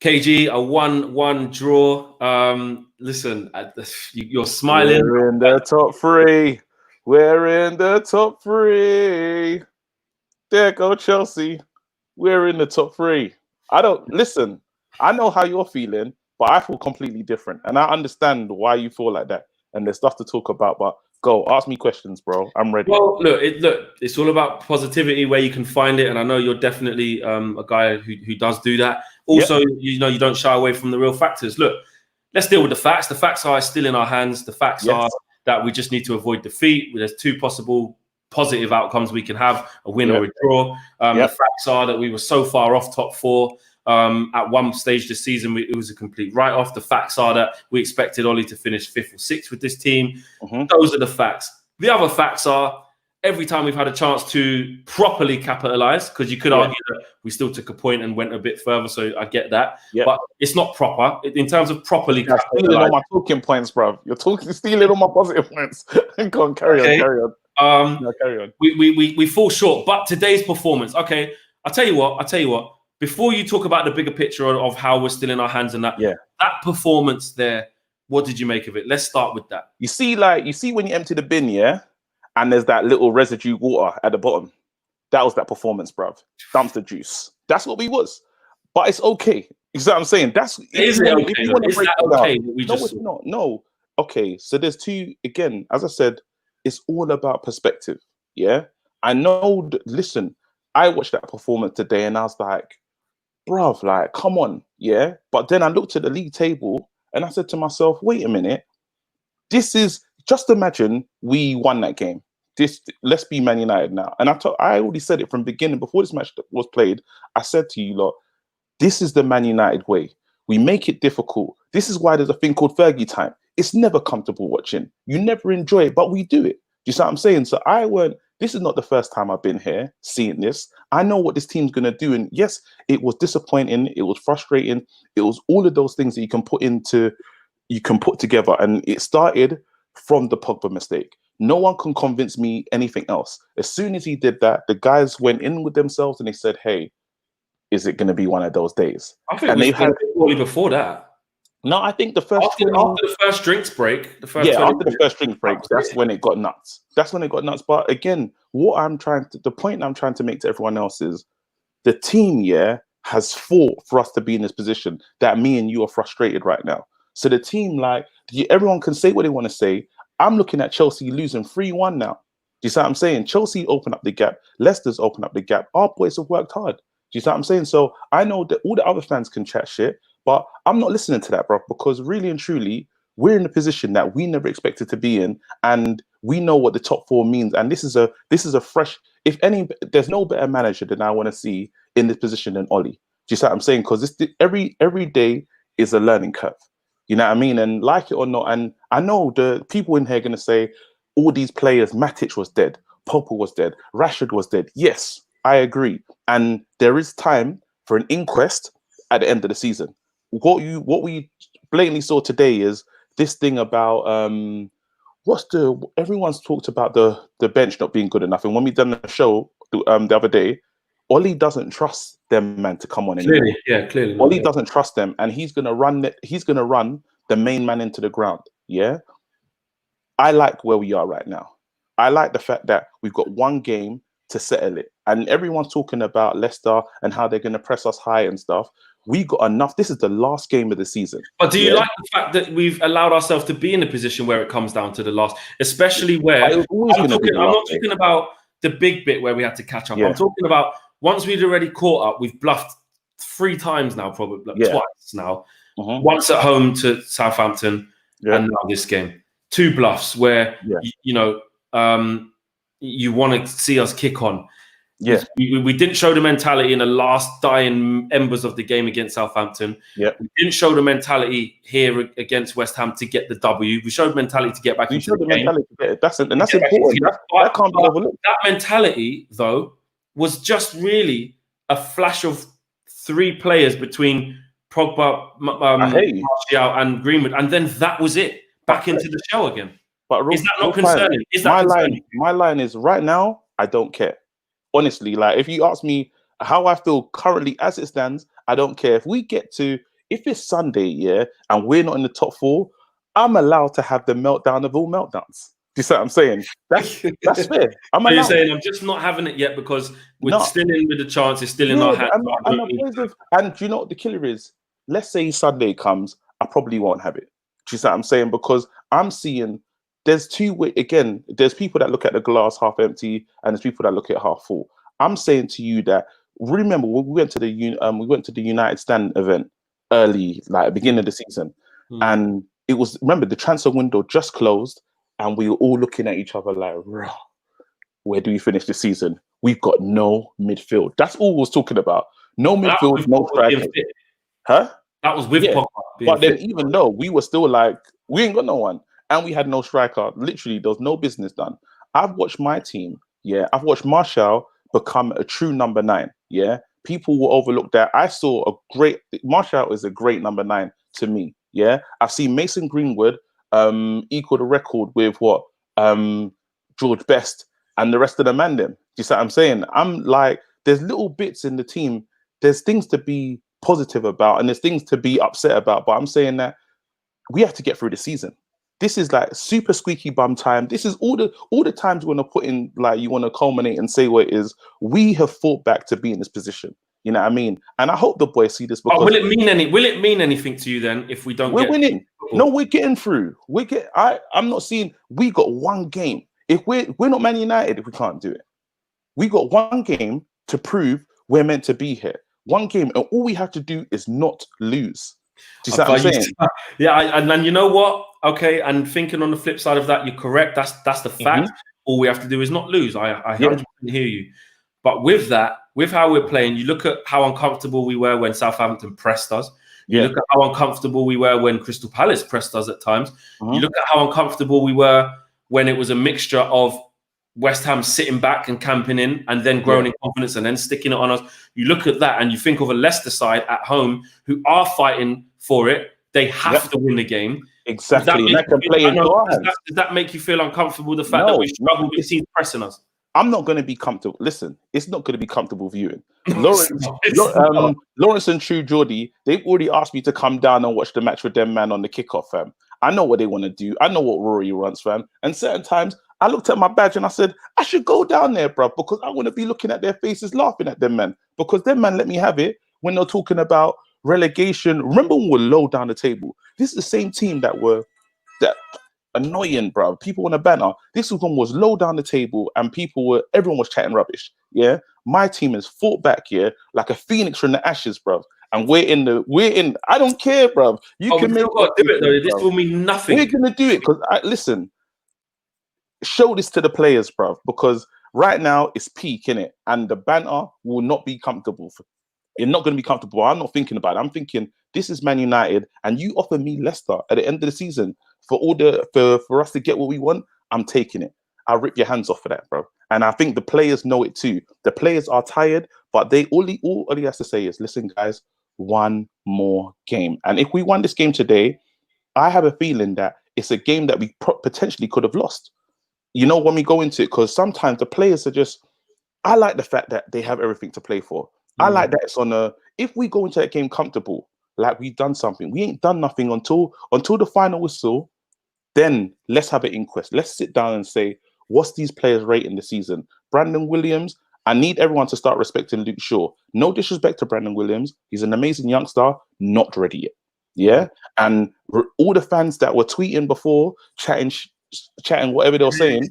KG, a 1-1 draw. Listen, you're smiling. We're in the top three. We're in the top three. There go Chelsea. We're in the top three. Listen. I know how you're feeling, but I feel completely different, and I understand why you feel like that. And there's stuff to talk about. But go, ask me questions, bro. I'm ready. Well, look, it's all about positivity where you can find it, and I know you're definitely a guy who does do that. Also, you know, you don't shy away from the real factors. Look, let's deal with the facts. The facts are still in our hands. The facts are that we just need to avoid defeat. There's two possible positive outcomes we can have: a win or a draw. The facts are that we were so far off top four. At one stage this season, it was a complete write-off. The facts are that we expected Ollie to finish 5th or 6th with this team. Those are the facts. The other facts are every time we've had a chance to properly capitalize, because you could argue that we still took a point and went a bit further, so I get that. But it's not proper. In terms of properly capitalizing. Stealing all my talking points, bro. You're stealing all my positive points. Go on, carry on. Carry on. We fall short. But today's performance, okay, I'll tell you what. Before you talk about the bigger picture of how we're still in our hands and that performance there, what did you make of it? Let's start with that. You see when you empty the bin, and there's that little residue water at the bottom. That was that performance, bruv. Dumpster juice. That's what we was. But it's okay. You see what I'm saying? No. Okay, so there's two, again, as I said, it's all about perspective. Yeah. I know listen, I watched that performance today and I was like, bruv, like, come on, yeah. But then I looked at the league table and I said to myself, wait a minute, this is just imagine we won that game. Let's be Man United now. And I already said it from the beginning before this match was played. I said to you lot, this is the Man United way. We make it difficult. This is why there's a thing called Fergie time. It's never comfortable watching. You never enjoy it, but we do it. Do you see what I'm saying? So this is not the first time I've been here seeing this. I know what this team's going to do. And yes, it was disappointing. It was frustrating. It was all of those things that you can put together. And it started from the Pogba mistake. No one can convince me anything else. As soon as he did that, the guys went in with themselves and they said, hey, is it going to be one of those days? I think they had it before that. No, I think the first after the first drinks break, after the first drinks break, that's when it got nuts. But again, the point I'm trying to make to everyone else is the team, has fought for us to be in this position that me and you are frustrated right now. So the team, everyone can say what they want to say. I'm looking at Chelsea losing 3-1 now. Do you see what I'm saying? Chelsea open up the gap. Leicester's open up the gap. Our boys have worked hard. Do you see what I'm saying? So I know that all the other fans can chat shit, but I'm not listening to that, bro, because really and truly, we're in a position that we never expected to be in, and we know what the top four means. And this is a fresh, there's no better manager than I want to see in this position than Ollie. Do you see what I'm saying? Because every day is a learning curve. You know what I mean? And like it or not, and I know the people in here are going to say, all these players, Matic was dead, Pogba was dead, Rashford was dead. Yes, I agree. And there is time for an inquest at the end of the season. What we blatantly saw today is this thing about everyone's talked about the bench not being good enough. And when we done the show the other day, Ollie doesn't trust them, man, to come on anymore. Clearly. Ollie doesn't trust them, and he's gonna run the main man into the ground. Yeah. I like where we are right now. I like the fact that we've got one game to settle it. And everyone's talking about Leicester and how they're gonna press us high and stuff. We got enough. This is the last game of the season. But do you like the fact that we've allowed ourselves to be in a position where it comes down to the last, especially where I'm not talking about the big bit where we had to catch up. I'm talking about once we'd already caught up, we've bluffed 3 times now, probably twice now. Once at home to Southampton, and now this game. 2 bluffs where you want to see us kick on. Yeah, we didn't show the mentality in the last dying embers of the game against Southampton. Yeah, we didn't show the mentality here against West Ham to get the W. We showed mentality to get back into the game. That's important. That can't be overlooked. That mentality, though, was just really a flash of 3 players between Pogba, Martial, and Greenwood, and then that was it. Back into the show again. But is that not concerning? Is that concerning? My line is right now, I don't care. Honestly, like if you ask me how I feel currently as it stands, I don't care. If we get to, If it's Sunday, yeah, and we're not in the top 4, I'm allowed to have the meltdown of all meltdowns. Do you see what I'm saying? That's fair. I'm So you're allowed. saying I'm just not having it yet because we're No. still in with the chance. It's still in our hands. And do you know what the killer is? Let's say Sunday comes, I probably won't have it. Do you see what I'm saying? Because I'm seeing there's two way again. There's people that look at the glass half empty, and there's people that look at it half full. I'm saying to you that remember when we went to the United Stand event early, like at the beginning of the season, and it was remember the transfer window just closed, and we were all looking at each other like, "Rah, where do we finish the season? We've got no midfield." That's all we was talking about. No midfield, no striker. Huh? That was with Pogba. But then even though we were still like, we ain't got no one. And we had no striker. Literally, there was no business done. I've watched my team. Yeah. I've watched Martial become a true number 9. Yeah. People will overlook that. I saw Martial is a great number 9 to me. Yeah. I've seen Mason Greenwood equal the record with what? George Best and the rest of the man them. Do you see what I'm saying? I'm like, there's little bits in the team. There's things to be positive about and there's things to be upset about. But I'm saying that we have to get through the season. This is like super squeaky bum time. This is all the times you want to put in, like you want to culminate and say what it is. We have fought back to be in this position. You know what I mean? And I hope the boys see this. Because will it mean anything to you then if we don't? We're winning. No, we're getting through. I'm not seeing. We got one game. If we're not Man United, if we can't do it, we got one game to prove we're meant to be here. One game, and all we have to do is not lose. Do you see what I'm saying? Yeah, and you know what? Okay, and thinking on the flip side of that, you're correct. That's the fact. All we have to do is not lose. I 100% hear you. But with that, with how we're playing, you look at how uncomfortable we were when Southampton pressed us. You look at how uncomfortable we were when Crystal Palace pressed us at times. You look at how uncomfortable we were when it was a mixture of West Ham sitting back and camping in and then growing in confidence and then sticking it on us. You look at that and you think of a Leicester side at home who are fighting for it. They have to win the game. Exactly. Does that make you feel uncomfortable, the fact that we struggle with teams pressing us? I'm not going to be comfortable. Listen, it's not going to be comfortable viewing. Lawrence and True Geordie, they've already asked me to come down and watch the match with them, man, on the kickoff, fam. I know what they want to do. I know what Rory wants, fam. And certain times, I looked at my badge and I said, I should go down there, bro, because I want to be looking at their faces, laughing at them, man. Because them, man, let me have it when they're talking about relegation. Remember when we were low down the table? This is the same team that annoying, bro. People want to banter. This one was low down the table and everyone was chatting rubbish. Yeah. My team has fought back here like a phoenix from the ashes, bro. And we're in, I don't care, bro. You can make do it though. This will mean nothing. We're going to do it because listen, show this to the players, bro, because right now it's peak, innit? And the banter will not be comfortable. You're not going to be comfortable. I'm not thinking about it. I'm thinking this is Man United and you offer me Leicester at the end of the season for us to get what we want. I'm taking it. I'll rip your hands off for that, bro. And I think the players know it too. The players are tired, but all he has to say is, listen, guys, one more game. And if we won this game today, I have a feeling that it's a game that we potentially could have lost. You know, when we go into it, because sometimes the players are just, I like the fact that they have everything to play for. I like that it's on if we go into that game comfortable, like we've done something, we ain't done nothing until the final whistle, then let's have an inquest. Let's sit down and say, what's these players rating the season? Brandon Williams, I need everyone to start respecting Luke Shaw. No disrespect to Brandon Williams. He's an amazing youngster, not ready yet. Yeah. And all the fans that were tweeting before, chatting whatever they were saying.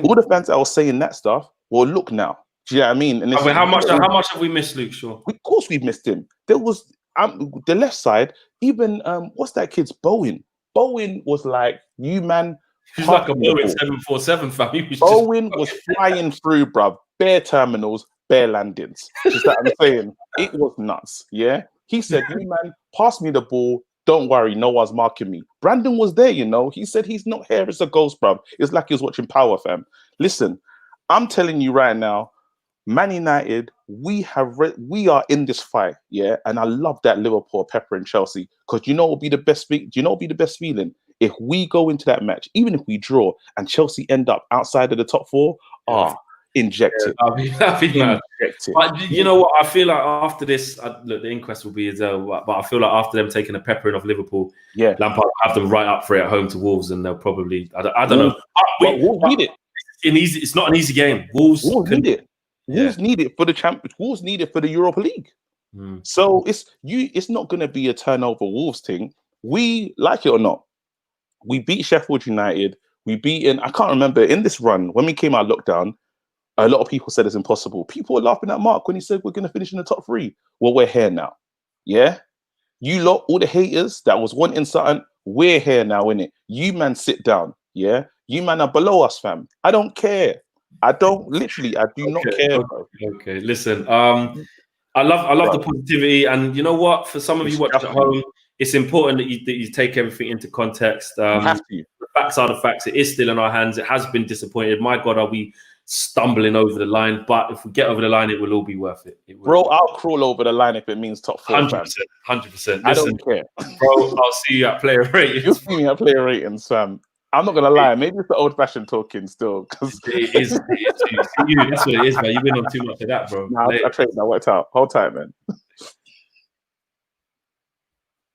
All the fans that were saying that stuff, well, look now. Do you know what I mean? And how much have we missed Luke Shaw? Of course we've missed him. There was the left side, even what's that kid's Bowen? Bowen was like, you man. He's like a Boeing 747 fam. Bowen was flying through, bruv. Bare terminals, bare landings. Just that I'm saying. It was nuts. Yeah. He said, you man, pass me the ball. Don't worry, no one's marking me. Brandon was there, you know. He said he's not here as a ghost, bruv. It's like he was watching Power, fam. Listen, I'm telling you right now, Man United, we are in this fight, yeah. And I love that Liverpool, Pepper, and Chelsea, because you know what will be the best. Do you know what will be the best feeling? If we go into that match, even if we draw and Chelsea end up outside of the top 4, inject it. I'll be mad. Inject it. But you know what? I feel like after this, look, the inquest will be as well. But I feel like after them taking a peppering off Liverpool, Lampard will have them right up for it at home to Wolves, and they'll probably, I don't know. Wolves need it. It's not an easy game. Wolves need it. Wolves need it for the Champions. Wolves need it for the Europa League. So it's not going to be a turnover Wolves thing. We, like it or not, we beat Sheffield United. We beat I can't remember, in this run, when we came out of lockdown, a lot of people said it's impossible. People were laughing at Mark when he said we're going to finish in the top 3. Well, we're here now. Yeah? You lot, all the haters that was wanting something, we're here now, innit? You man sit down. Yeah? You man are below us, fam. I don't care. I do not care. Okay, listen. I love the positivity, and you know what? For some of you watching at home, it's important that you take everything into context. You have to. The facts are the facts. It is still in our hands. It has been disappointed. My God, are we stumbling over the line? But if we get over the line, it will all be worth it. Bro, I'll crawl over the line if it means top 4. 100%. I don't care. Bro, I'll see you at player ratings. You'll see me at player ratings, fam. I'm not gonna lie, maybe it's the old-fashioned talking still. Because it is. That's what it is, man. You've been on too much of that, bro. Nah, I trained. I worked out. Hold tight, man.